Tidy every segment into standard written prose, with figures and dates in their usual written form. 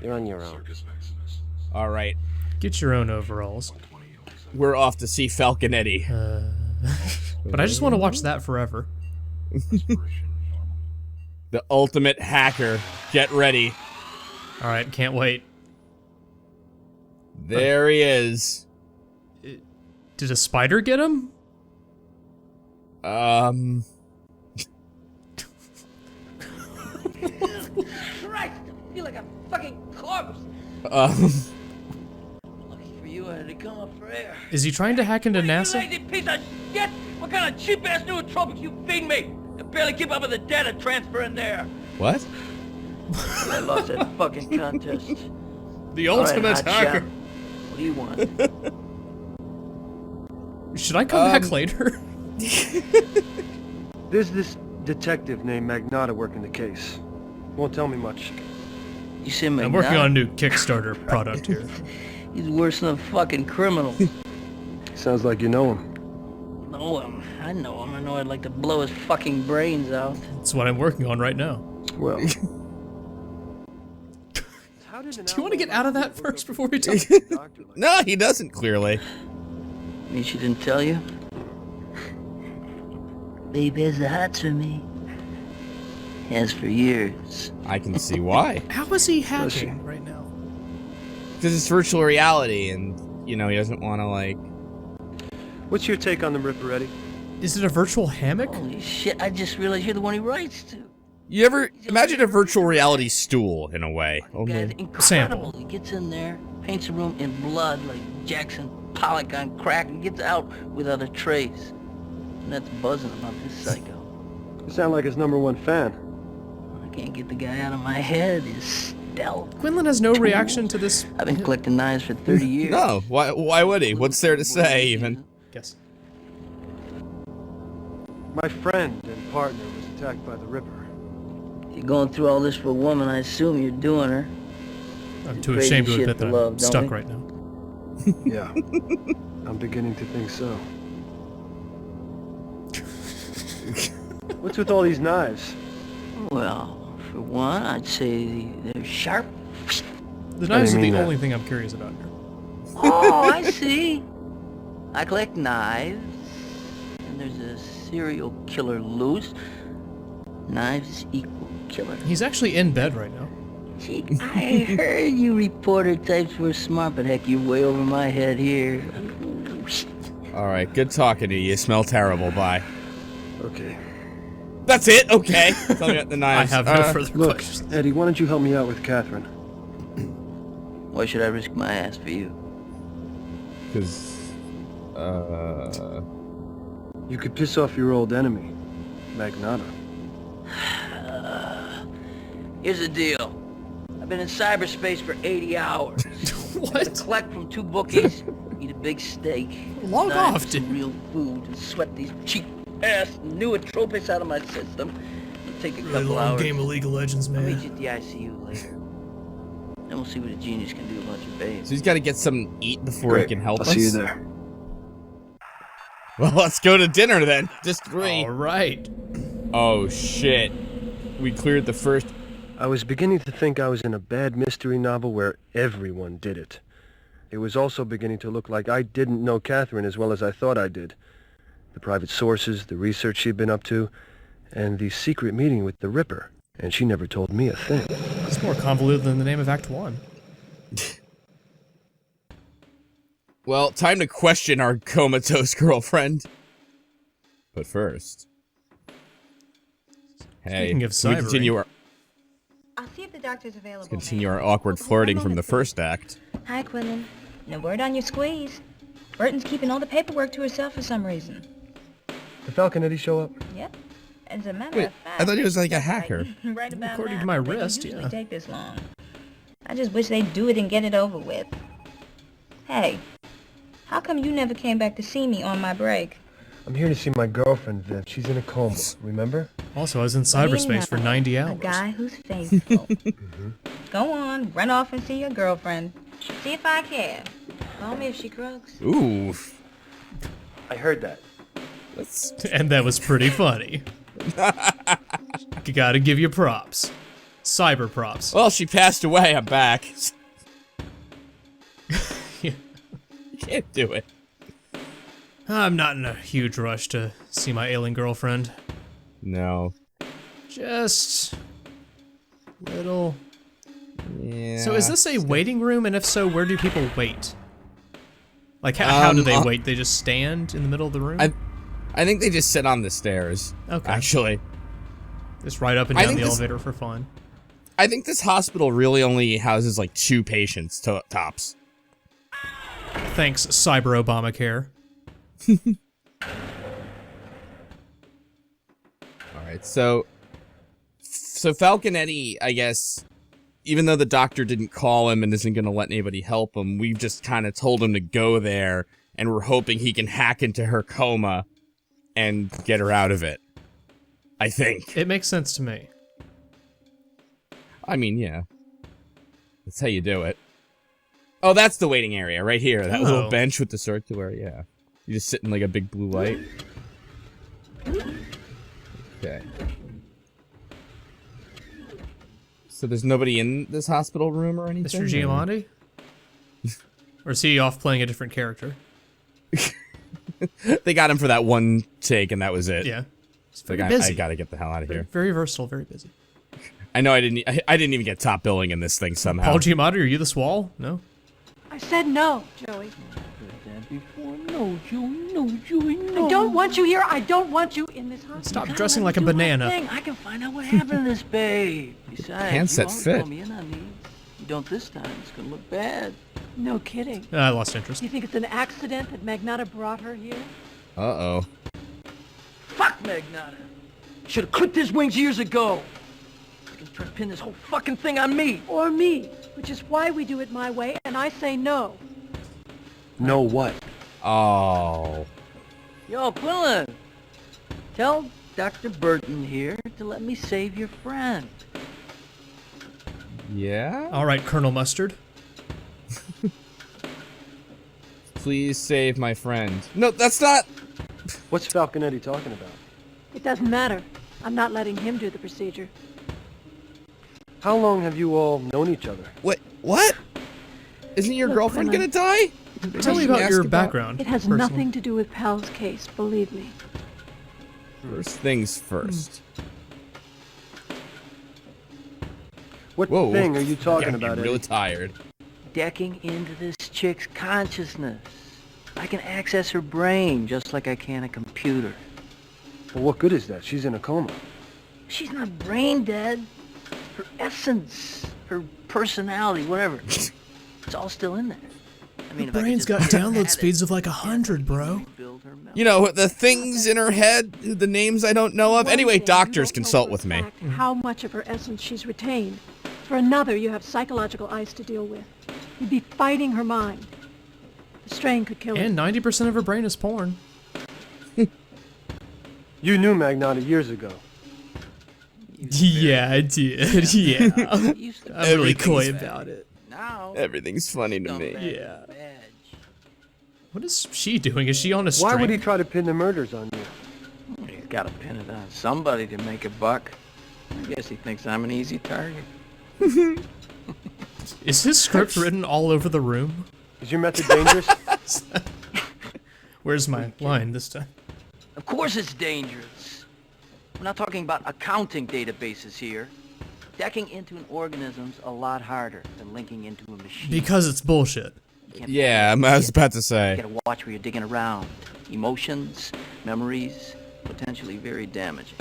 You're on your own. All right. Get your own overalls. We're off to see Fulconetti. But I just want to watch that forever. The ultimate hacker. Get ready. All right, can't wait. There he is. Did a spider get him? Christ, I feel like a fucking corpse. Lucky for you, I had to come up for air. Is he trying to hack into NASA? You lazy piece of shit! What kind of cheap-ass nootropics you feed me? I barely keep up with the data transfer in there. What? I lost that fucking contest. The All right, ultimate hot hacker. shot. What do you want? Should I come back later? There's this detective named Magnata working the case. Won't tell me much. You say my I'm working on a new Kickstarter product here. He's worse than a fucking criminal. Sounds like you know him. Know him. I know him. I know I'd like to blow his fucking brains out. That's what I'm working on right now. Well. Do you want to get out of that first before we talk? No, he doesn't, clearly. Me, she didn't tell you? Babe has the hots for me. Has for years. I can see why. How is he hacking right now? Because it's virtual reality, and, you know, he doesn't want to, like... What's your take on the Ripper, Eddie? Is it a virtual hammock? Holy shit, I just realized you're the one he writes to. You ever imagine a virtual reality stool, in a way? Guy's incredible. Sample. He gets in there, paints the room in blood like Jackson Pollock on crack, and gets out without a trace. And that's buzzing about this psycho. You sound like his #1 fan. I can't get the guy out of my head. His stealth. Quenlan has no reaction to this. I've been collecting knives for 30 years. No, why would he? What's there to say, even? Guess. My friend and partner was attacked by the Ripper. If you're going through all this for a woman, I assume you're doing her. I'm too Crazy ashamed to shit admit for that love, I'm don't stuck we? right now. Yeah. I'm beginning to think so. What's with all these knives? Well, for one, I'd say they're sharp. The knives do are you the mean that? only thing I'm curious about here. Oh, I see. I collect knives, and there's a serial killer loose. Knives equal killer. He's actually in bed right now. Gee, I heard you reporter types were smart, but heck, you're way over my head here. Alright, good talking to you. You smell terrible, bye. Okay. That's it? Okay. Tell me about the I knives. have no further Look, questions. Eddie, why don't you help me out with Katherine? Why should I risk my ass for you? Because, You could piss off your old enemy, Magnata. Here's the deal. I've been in cyberspace for 80 hours. What? Collect from 2 bookies, eat a big steak, Log dine off, for some dude. real food, and sweat these cheap-ass nootropics out of my system. It'll take a couple hours. of League of Legends, I'll man. meet you at the ICU later. Then we'll see what a genius can do about your babe. so he's got to get something to eat before he can help I'll us? see you there. Well, let's go to dinner then. Just 3. All right. Oh, shit. We cleared the first... I was beginning to think I was in a bad mystery novel where everyone did it. It was also beginning to look like I didn't know Katherine as well as I thought I did. The private sources, the research she'd been up to, and the secret meeting with the Ripper. And she never told me a thing. It's more convoluted than the name of Act 1. Well, time to question our comatose girlfriend. But first... Hey, Speaking of can we continue our... I'll see if the doctor's available. Continue our awkward flirting from the first act. Hi, Quenlan. No word on your squeeze. Burton's keeping all the paperwork to herself for some reason. Did Falconetti show up? Yep. As a matter Wait, of fact, I thought he was like a hacker. right about According now, to my it doesn't wrist, usually yeah. take this long. I just wish they'd do it and get it over with. Hey, how come you never came back to see me on my break? I'm here to see my girlfriend, Viv. She's in a coma, remember? Also, I was in What do you cyberspace for know? 90 hours. A guy who's faithful. Go on, run off and see your girlfriend. See if I care. Call me if she croaks. Ooh. I heard that. That's... And that was pretty funny. You gotta give you props. Cyber props. Well, she passed away. I'm back. Yeah. You can't do it. I'm not in a huge rush to see my ailing girlfriend. No. Just little. Yeah. So is this a waiting room, and if so, where do people wait? Like, how do they wait? They just stand in the middle of the room? I think they just sit on the stairs. Okay. Actually. Just right up and down the elevator for fun. I think this hospital really only houses like 2 patients tops. Thanks, Cyber Obamacare. Alright, so Fulconetti, I guess, even though the doctor didn't call him and isn't going to let anybody help him, we've just kind of told him to go there, and we're hoping he can hack into her coma and get her out of it. I think. It makes sense to me. I mean, yeah. That's how you do it. Oh, that's the waiting area, right here. That little bench with the circular, yeah. You just sit in like a big blue light. Okay. So there's nobody in this hospital room or anything? Mr. Giamatti? Or is he off playing a different character? They got him for that one take and that was it. Yeah. He's Like, very busy. I gotta get the hell out of here. Very versatile, very busy. I know I didn't even get top billing in this thing somehow. Paul Giamatti, are you the Swall? No? I said no, Joey. Before, no, Joey, no, Joey, no. I don't want you here. I don't want you in this hospital. Stop Gotta dressing let like a me do my banana. thing. I can find out what happened to this babe. Besides, Pants you that always fit. call me in on these. You don't this time. It's gonna look bad. No kidding. I lost interest. You think it's an accident that Magnata brought her here? Uh-oh. Fuck Magnata. Should have clipped his wings years ago. He's gonna try to pin this whole fucking thing on me. Or me, which is why we do it my way, and I say no. No what? Oh. Yo, Quenlan. Tell Dr. Burton here to let me save your friend. Yeah? Alright, Colonel Mustard. Please save my friend. No, that's not... What's Fulconetti talking about? It doesn't matter. I'm not letting him do the procedure. How long have you all known each other? What? Isn't your Look, girlfriend Quenlan. gonna die? Tell me about your background. It has personally. nothing to do with Pal's case, believe me. First things first. What Whoa. thing are you talking I'm about, really Eddie? tired. Decking into this chick's consciousness. I can access her brain just like I can a computer. Well, what good is that? She's in a coma. She's not brain dead. Her essence, her personality, whatever. It's all still in there. I mean, if I could Brain's just got had download it, speeds of like 100, bro. rebuild her memory. You know, the things in her head, the names I don't know of. One Anyway, thing, you doctors don't know consult for a with me. fact How much of her essence she's retained. For another, you have psychological ice to deal with. You'd be fighting her mind. The strain could kill her. And 90% of her brain is porn. You knew Magnata years ago. Yeah, I did. Yeah. Used to I'm really Everything's coy bad. about it. now. Everything's funny to me. scumbag Yeah. badge. What is she doing? Is she on a string? Why would he try to pin the murders on you? He's got to pin it on somebody to make a buck. I guess he thinks I'm an easy target. Is his script written all over the room? Is your method dangerous? Where's my line this time? Of course it's dangerous. We're not talking about accounting databases here. Decking into an organism's a lot harder than linking into a machine. Because it's bullshit. You can't Yeah, I was about to say. You gotta watch where you're digging around. Emotions, memories, potentially very damaging.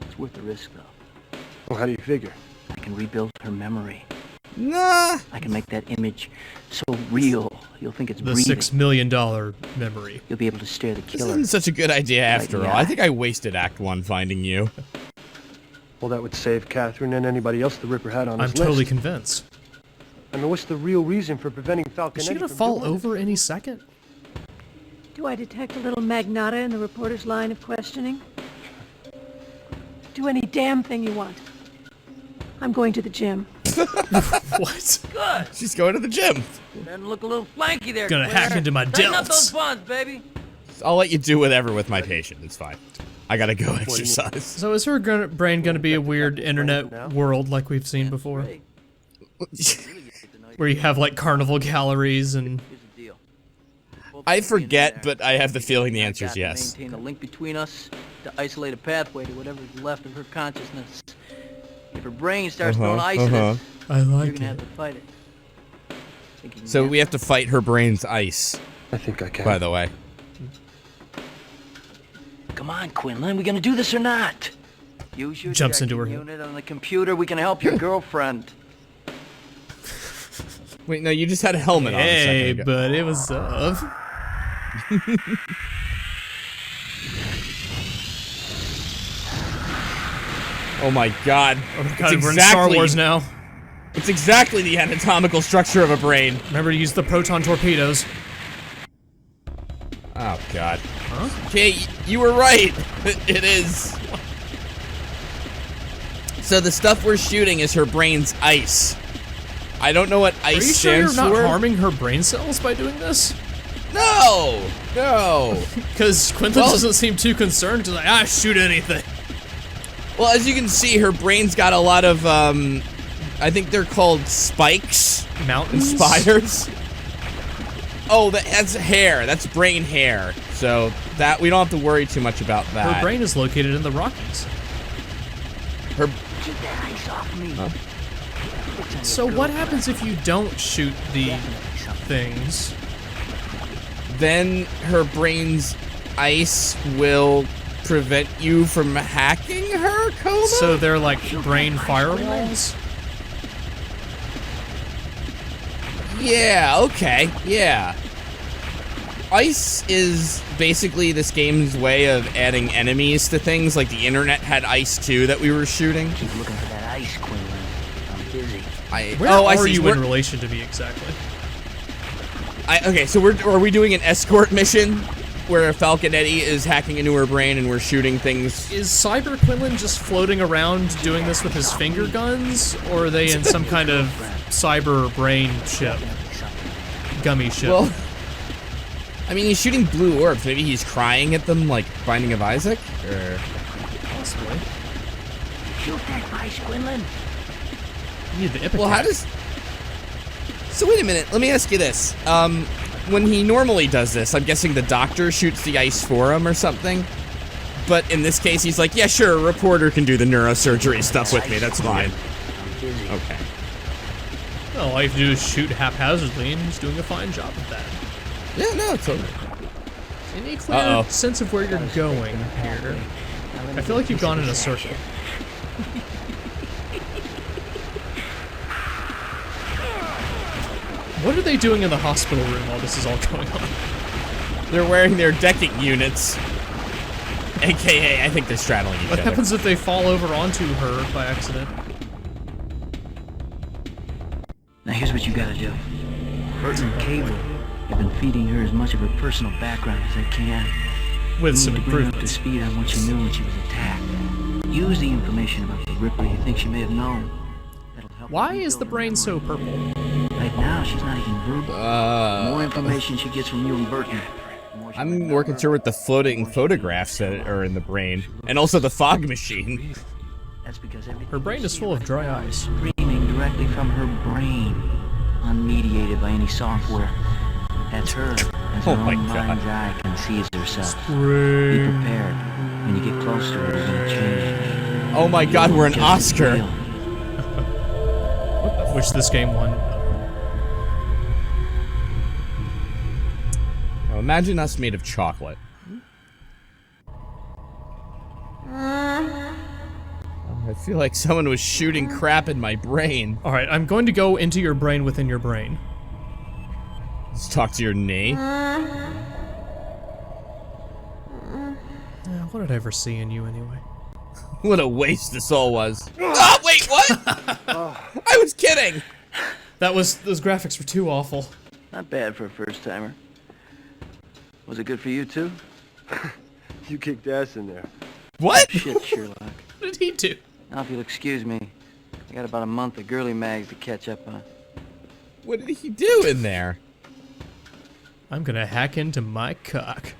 It's worth the risk, though. Well, how do you figure? I can rebuild her memory. Nah. I can make that image so real, you'll think it's The breathing. $6 million memory. You'll be able to stare the This killer. isn't such a good idea after Right, all. yeah. I think I wasted Act 1 finding you. Well, that would save Katherine and anybody else the Ripper had on I'm his totally list. convinced. I mean, what's the real reason for preventing Fulconetti Is she gonna from fall doing it? over any second? Do I detect a little Magnata in the reporter's line of questioning? Do any damn thing you want. I'm going to the gym. What? Good. She's going to the gym. Starting to look a little flanky there. Gonna Claire. hack into my Tighten up delts. those buns, baby. I'll let you do whatever with my patient. It's fine. I gotta go exercise. So is her brain gonna be a weird internet world like we've seen before? Where you have like carnival galleries and... I forget, but I have the feeling the answer is yes. Maintain a link between us to isolate a pathway to whatever's left of her consciousness. If her brain starts throwing ice at us, I like you're gonna have to fight it. So we have to fight her brain's ice. I think I can. By the way. Come on, Quenlan, we gonna do this or not? Use your Jumps into her checking head. unit on the computer. We can help your girlfriend. Wait, no, you just had a helmet on a Hey, second ago. but it was Oh my god. Oh my god, we're in Star Wars now. It's exactly the anatomical structure of a brain. Remember to use the proton torpedoes. Oh god. Huh? Okay, you were right. It is. So the stuff we're shooting is her brain's ice. I don't know what ice Are you sure stands you're not for. harming her brain cells by doing this? No! No! Because Quentin doesn't seem too concerned to like, shoot anything. Well, as you can see, her brain's got a lot of, I think they're called spikes. Mountains? And spiders. Oh, that's hair. That's brain hair. So that we don't have to worry too much about that. Her brain is located in the Rockies. Her. Keep that ice off me. So what happens if you don't shoot the things? Then her brain's ice will prevent you from hacking her coma? So they're like brain firewalls? Yeah, okay, yeah. Ice is basically this game's way of adding enemies to things, like the internet had ice too that we were shooting. Keep looking for that ice, Quenlan. I'm busy. Where are you in relation to me exactly? Okay, so are we doing an escort mission where Fulconetti is hacking into her brain and we're shooting things? Is Cyber Quenlan just floating around doing this with his finger guns, or are they in some kind of cyber brain ship? Gummy ship? Well, I mean, he's shooting blue orbs. Maybe he's crying at them like Binding of Isaac? Or... Possibly. Shoot that ice, Quenlan. You need the Ipecac. Well, how does... So wait a minute, let me ask you this. When he normally does this, I'm guessing the doctor shoots the ice for him or something? But in this case, he's like, yeah, sure, a reporter can do the neurosurgery stuff with me, that's fine. Okay. Well, all you have to do is shoot haphazardly, and he's doing a fine job of that. Yeah, no, totally. Any clear sense of where you're going here? I feel like you've gone in a circle. What are they doing in the hospital room while this is all going on? They're wearing their decking units. AKA, I think they're straddling each What other. happens if they fall over onto her by accident? Now here's what you gotta do. Burton and Cable have been feeding her as much of her personal background as I can. With some You need to bring her up to improvements. speed on what she knew when she was attacked. Use the information about the Ripper you think she may have known. That'll help Why her is the rebuild her brain so memory. purple? Right now, she's not even verbal. The more information she gets from you and Burton, the more she'll I'm remember. more concerned with the floating photographs that are in the brain. And also the fog machine. That's because everything Her brain you is see full of right dry now is ice. Streaming directly from her brain, unmediated by any software. That's her, as her Oh my own God. mind's eye conceives herself. Be Brain. prepared. When you get close to her, it's gonna change. Oh my god, we're an Just Oscar. feel. Which this game won. Now imagine us made of chocolate. I feel like someone was shooting crap in my brain. Alright, I'm going to go into your brain within your brain. Let's talk to your knee. What did I ever see in you anyway? What a waste this all was. Oh, wait, what? I was kidding. Those graphics were too awful. Not bad for a first-timer. Was it good for you, too? You kicked ass in there. What? Shit, Sherlock. What did he do? Now, if you'll excuse me, I got about a month of girly mags to catch up on. What did he do in there? I'm gonna hack into my cock.